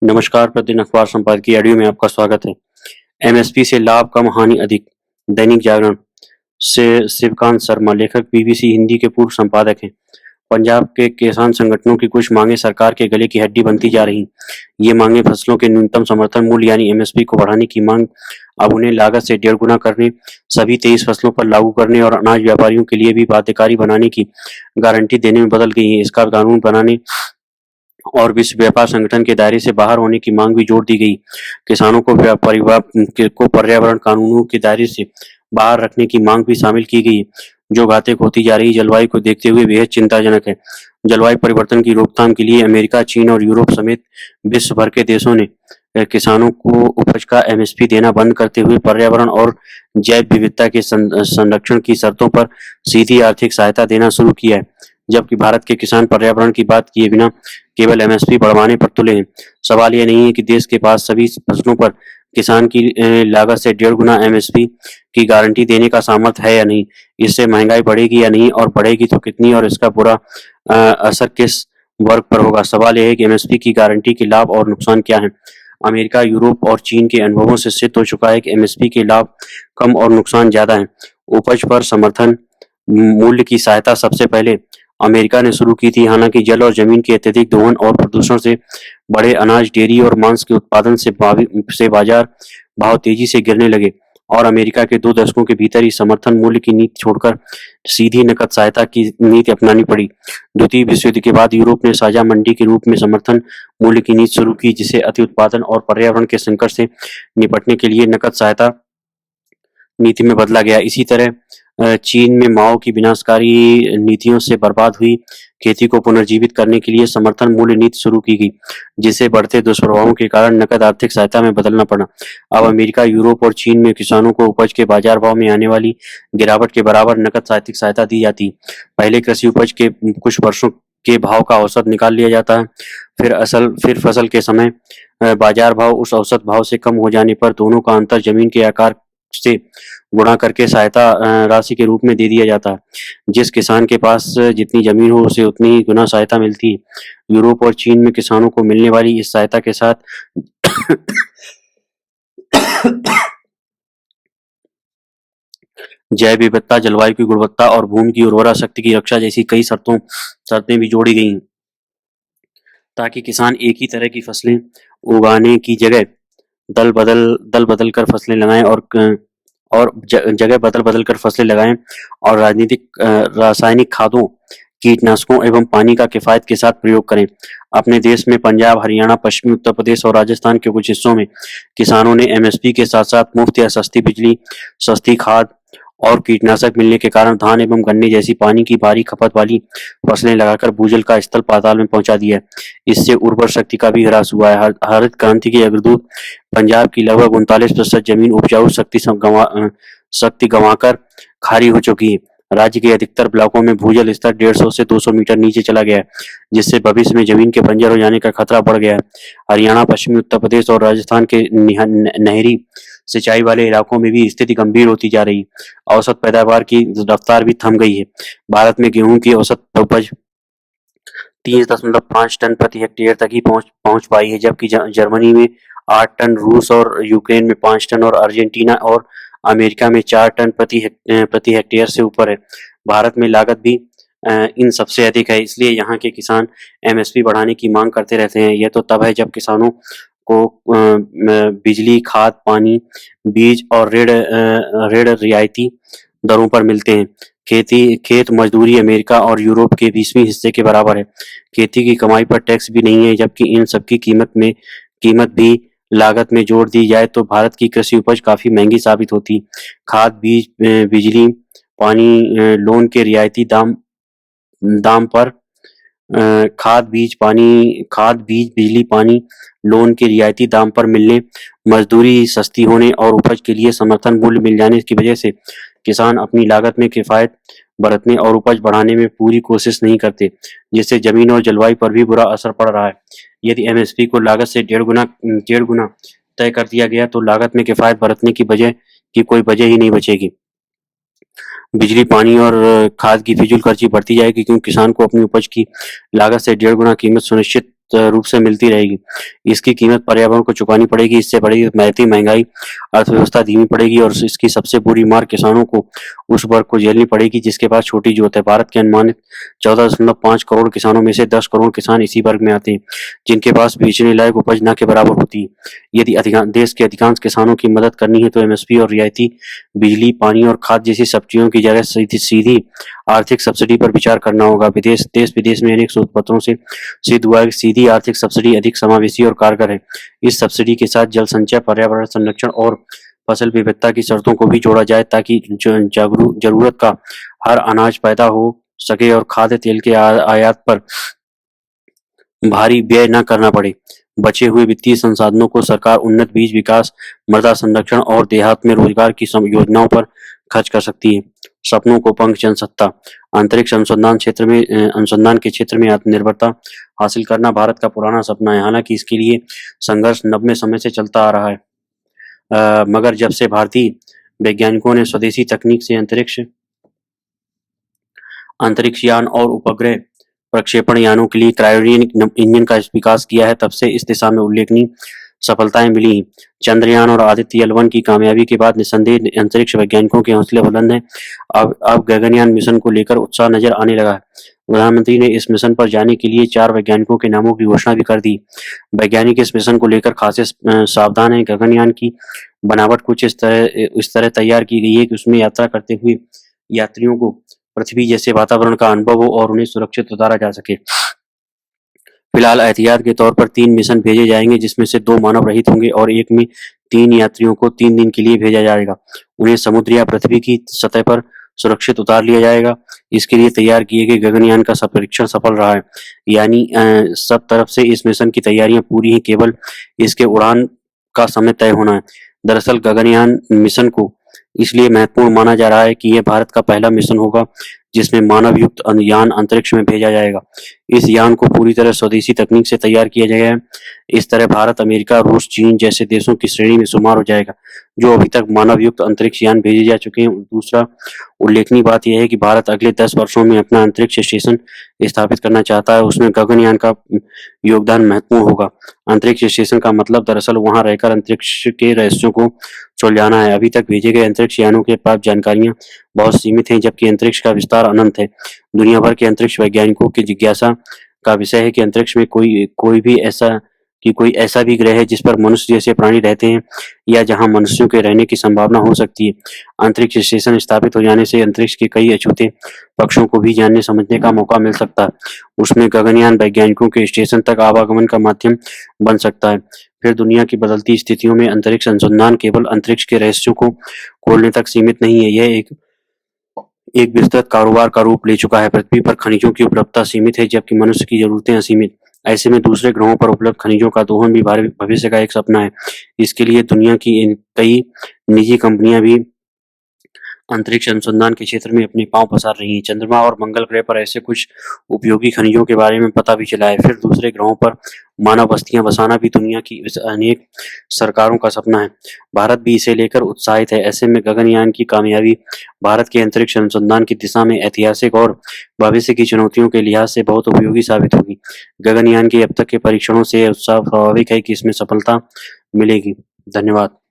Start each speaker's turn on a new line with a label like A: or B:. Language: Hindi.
A: नमस्कार, प्रतिदिन अखबार संपादकीय ऑडियो में आपका स्वागत है। एमएसपी से लाभ कम हानि अधिक। दैनिक जागरण से शिवकांत शर्मा, लेखक बीबीसी हिंदी के पूर्व संपादक हैं। पंजाब के किसान संगठनों की कुछ मांगें सरकार के गले की हड्डी बनती जा रही। ये मांगें फसलों के न्यूनतम समर्थन मूल्य यानी एमएसपी को बढ़ाने की मांग, अब उन्हें लागत से 1.5 गुना करने, सभी 23 फसलों पर लागू करने और अनाज व्यापारियों के लिए भी बाध्यकारी बनाने की गारंटी देने में बदल गई है। इसका कानून बनाने और विश्व व्यापार संगठन के दायरे से बाहर होने की मांग भी जोड़ दी गई। किसानों को पर्यावरण कानूनों के दायरे से बाहर रखने की मांग भी शामिल की गई, जो घातक होती जा रही जलवायु को देखते हुए बेहद चिंताजनक है। जलवायु परिवर्तन की रोकथाम के लिए अमेरिका, चीन और यूरोप समेत विश्व भर के देशों ने किसानों को उपज का एमएसपी देना बंद करते हुए पर्यावरण और जैव विविधता के संरक्षण की शर्तों पर सीधी आर्थिक सहायता देना शुरू किया है। जबकि भारत के किसान पर्यावरण की बात किए बिना केवल एमएसपी बढ़वाने पर तुले हैं। सवाल यह नहीं है कि देश के पास सभी फसलों पर किसान की लागत से 1.5 गुना एमएसपी की गारंटी देने का सामर्थ्य है या नहीं। इससे महंगाई बढ़ेगी या नहीं, और बढ़ेगी तो कितनी, और इसका बुरा असर किस वर्ग पर होगा। सवाल यह है कि एमएसपी की गारंटी के लाभ और नुकसान क्या हैं। अमेरिका, यूरोप और चीन के अनुभवों से सिद्ध हो चुका है कि एमएसपी के लाभ कम और नुकसान ज्यादा हैं। उपज पर समर्थन मूल्य की सहायता सबसे पहले अमेरिका ने शुरू की थी। हालांकि जल और जमीन के अत्यधिक दोहन और प्रदूषण से बड़े अनाज, डेयरी और मांस के उत्पादन से बाजार भाव तेजी से गिरने लगे और अमेरिका के 2 दशकों के भीतर ही समर्थन मूल्य की नीति छोड़कर सीधी नकद सहायता की नीति अपनानी पड़ी। द्वितीय विश्व युद्ध के बाद यूरोप ने साझा मंडी के रूप में समर्थन मूल्य की नीति शुरू की, जिसे अति उत्पादन और पर्यावरण के संकट से निपटने के लिए नकद सहायता नीति में बदला गया। इसी तरह चीन में माओ की विनाशकारी नीतियों से बर्बाद हुई खेती को पुनर्जीवित करने के लिए समर्थन मूल्य नीति शुरू की गई, जिसे बढ़ते दुष्प्रभावों के कारण नकद आर्थिक सहायता में बदलना पड़ा। अब अमेरिका, यूरोप और चीन में किसानों को उपज के बाजार भाव में आने वाली गिरावट के बराबर नकद आर्थिक सहायता दी जाती। पहले कृषि उपज के कुछ वर्षों के भाव का औसत निकाल लिया जाता है, फिर फसल के समय बाजार भाव उस औसत भाव से कम हो जाने पर दोनों का अंतर जमीन के आकार से गुणा करके सहायता राशि के रूप में दे दिया जाता है। जिस किसान के पास जितनी जमीन हो उसे उतनी ही गुना सहायता मिलती है। यूरोप और चीन में किसानों को मिलने वाली इस सहायता के साथ जैव विविधता, जलवायु की गुणवत्ता और भूमि की उर्वरा शक्ति की रक्षा जैसी कई शर्तें भी जोड़ी गई, ताकि किसान एक ही तरह की फसलें उगाने की जगह दल बदल कर फसलें लगाएं और जगह बदल बदल कर फसलें लगाएं और रासायनिक खादों, कीटनाशकों एवं पानी का किफायत के साथ प्रयोग करें। अपने देश में पंजाब, हरियाणा, पश्चिमी उत्तर प्रदेश और राजस्थान के कुछ हिस्सों में किसानों ने एमएसपी के साथ साथ मुफ्त या सस्ती बिजली, सस्ती खाद और कीटनाशक मिलने के कारण धान एवं गन्ने जैसी पानी की भारी खपत वाली फसलें लगाकर भूजल का स्तर पाताल में पहुंचा दिया है। इससे उर्वर शक्ति का भी ह्रास हुआ है। हरित क्रांति के अग्रदूत पंजाब की लगभग 39% जमीन उपजाऊ शक्ति गंवाकर खारी हो चुकी है। राज्य के अधिकतर ब्लॉकों में भूजल स्तर 150 से 200 मीटर नीचे चला गया है, जिससे भविष्य में जमीन के बंजर हो जाने का खतरा बढ़ गया है। हरियाणा, पश्चिमी उत्तर प्रदेश और राजस्थान के नहरी सिंचाई वाले इलाकों में भी स्थिति गंभीर होती जा रही। औसत पैदावार की रफ्तार भी थम गई है। भारत में गेहूं की औसत उपज 30.5 टन प्रति हेक्टेयर तक ही पहुंच पाई है, जबकि जर्मनी में 8 टन, रूस और यूक्रेन में 5 टन और अर्जेंटीना और अमेरिका में 4 टन प्रति हेक्टेयर से ऊपर है। भारत में लागत भी इन सबसे अधिक है, इसलिए यहाँ के किसान एमएसपी बढ़ाने की मांग करते रहते हैं। यह तो तब है जब किसानों को बिजली, खाद, पानी, बीज और ऋण रियायती दरों पर मिलते हैं। खेत मजदूरी अमेरिका और यूरोप के 20वें हिस्से के बराबर है। खेती की कमाई पर टैक्स भी नहीं है, जबकि इन सबकी कीमत भी लागत में जोड़ दी जाए तो भारत की कृषि उपज काफी महंगी साबित होती। खाद, बीज, बिजली, पानी, लोन के रियायती दाम पर खाद, बीज, बिजली, पानी, लोन के रियायती दाम पर मिलने, मजदूरी सस्ती होने और उपज के लिए समर्थन मूल्य मिल जाने की वजह से किसान अपनी लागत में किफायत बरतने और उपज बढ़ाने में पूरी कोशिश नहीं करते, जिससे जमीन और जलवायु पर भी बुरा असर पड़ रहा है। यदि एमएसपी को लागत से 1.5 गुना तय कर दिया गया तो लागत में किफायत बरतने की कोई वजह ही नहीं बचेगी। बिजली, पानी और खाद की फिजूल खर्ची बढ़ती जाएगी, क्योंकि किसान को अपनी उपज की लागत से 1.5 गुना कीमत सुनिश्चित रूप से मिलती रहेगी। इसकी कीमत पर्यावरण को चुकानी पड़ेगी, इससे बढ़ती महंगाई अर्थव्यवस्था धीमी पड़ेगी और इसकी सबसे बुरी मार किसानों को, उस वर्ग को झेलनी पड़ेगी जिसके पास छोटी जोत है। भारत के अनुमानित 14.5 करोड़ किसानों में से 10 करोड़ किसान इसी वर्ग में आते हैं, जिनके पास बेचने लायक उपज न के बराबर होती है। यदि देश के अधिकांश किसानों की मदद करनी है तो एमएसपी और रियायती बिजली, पानी और खाद जैसी सब्सिडियों की जगह सीधी आर्थिक सब्सिडी पर विचार करना होगा। देश विदेश में अनेक शोधपत्रों से सिद्ध हुआ है कि सीधी आर्थिक सब्सिडी अधिक समावेशी और कारगर है। इस सब्सिडी के साथ जल संचय, पर्यावरण संरक्षण और फसल विविधता की शर्तों को भी जोड़ा जाए ताकि जरूरत का हर अनाज पैदा हो सके और खाद्य तेल के आयात पर भारी व्यय न करना पड़े। बचे हुए वित्तीय संसाधनों को सरकार उन्नत बीज विकास, मृदा संरक्षण और देहात में रोजगार की योजनाओं पर खर्च कर सकती है। सपनों को पंख, जनसत्ता। अंतरिक्ष अनुसंधान के क्षेत्र में आत्मनिर्भरता हासिल करना भारत का पुराना सपना है। हालांकि इसके लिए संघर्ष 90 समय से चलता आ रहा है, मगर जब से भारतीय वैज्ञानिकों ने स्वदेशी तकनीक से अंतरिक्ष यान और उपग्रह प्रक्षेपण यानों के लिए क्रायोजेनिक इंजन का विकास किया है, तब से इस दिशा में उल्लेखनीय सफलताएं मिली हैं। चंद्रयान और आदित्य L1 की कामयाबी के बाद निस्संदेह अंतरिक्ष वैज्ञानिकों के हौसले बुलंद हैं। अब गगनयान मिशन को लेकर उत्साह नजर आने लगा है। प्रधानमंत्री ने इस मिशन पर जाने के लिए 4 वैज्ञानिकों के नामों की घोषणा भी कर दी। वैज्ञानिक इस मिशन को लेकर खासे सावधान हैं। गगनयान की बनावट कुछ इस तरह तैयार की गई है कि उसमें यात्रा करते हुए यात्रियों को पृथ्वी जैसे वातावरण का अनुभव हो और उन्हें सुरक्षित उतारा जा सके। फिलहाल एहतियात के तौर पर 3 मिशन भेजे जाएंगे, जिसमें से 2 मानव रहित होंगे और एक में 3 यात्रियों को 3 दिन के लिए भेजा जाएगा। उन्हें समुद्र या पृथ्वी की सतह पर सुरक्षित उतार लिया जाएगा। इसके लिए तैयार किए गए गगनयान का परीक्षण सफल रहा है, यानी सब तरफ से इस मिशन की तैयारियां पूरी हैं, केवल इसके उड़ान का समय तय होना है। दरअसल गगनयान मिशन को इसलिए महत्वपूर्ण माना जा रहा है कि यह भारत का पहला मिशन होगा जिसमें मानव युक्त यान अंतरिक्ष में भेजा जाएगा। इस यान को पूरी तरह स्वदेशी तकनीक से तैयार किया गया है। इस तरह भारत अमेरिका, रूस, चीन जैसे देशों की श्रेणी में शुमार हो जाएगा जो अभी तक मानव युक्त अंतरिक्ष यान भेजे जा चुके हैं। दूसरा उल्लेखनीय बात यह है कि भारत अगले 10 वर्षों में अपना अंतरिक्ष स्टेशन स्थापित करना चाहता है। उसमें गगनयान का योगदान महत्वपूर्ण होगा। अंतरिक्ष स्टेशन का मतलब दरअसल वहां रहकर अंतरिक्ष के रहस्यों को सुलझाना है। अभी तक भेजे गए अंतरिक्ष यानों के प्राप्त जानकारियां बहुत सीमित हैं, जबकि अंतरिक्ष का विस्तार अनंत है। दुनिया भर के अंतरिक्ष वैज्ञानिकों की जिज्ञासा का विषय है कि अंतरिक्ष में कोई ऐसा भी ग्रह है जिस पर मनुष्य जैसे प्राणी रहते हैं या जहां मनुष्यों के रहने की संभावना हो सकती है। अंतरिक्ष स्टेशन स्थापित हो जाने से अंतरिक्ष के कई अछूते पक्षों को भी जानने समझने का मौका मिल सकता है। उसमें गगनयान वैज्ञानिकों के स्टेशन तक आवागमन का माध्यम बन सकता है। फिर दुनिया की बदलती स्थितियों में अंतरिक्ष अनुसंधान केवल अंतरिक्ष के रहस्यों को खोलने तक सीमित नहीं है, यह एक विस्तृत कारोबार का रूप ले चुका है। पृथ्वी पर खनिजों की उपलब्धता सीमित है, जबकि मनुष्य की जरूरतें असीमित। ऐसे में दूसरे ग्रहों पर उपलब्ध खनिजों का दोहन भी भविष्य का एक सपना है। इसके लिए दुनिया की कई निजी कंपनियां भी अंतरिक्ष अनुसंधान के क्षेत्र में अपने पांव पसार रही हैं। चंद्रमा और मंगल ग्रह पर ऐसे कुछ उपयोगी खनिजों के बारे में पता भी चला है। फिर दूसरे ग्रहों पर मानव बस्तियां बसाना भी दुनिया की अनेक सरकारों का सपना है। भारत भी इसे लेकर उत्साहित है। ऐसे में गगनयान की कामयाबी भारत के अंतरिक्ष अनुसंधान की दिशा में ऐतिहासिक और भविष्य की चुनौतियों के लिहाज से बहुत उपयोगी साबित होगी। गगनयान के अब तक के परीक्षणों से उत्साह स्वाभाविक है कि इसमें सफलता मिलेगी। धन्यवाद।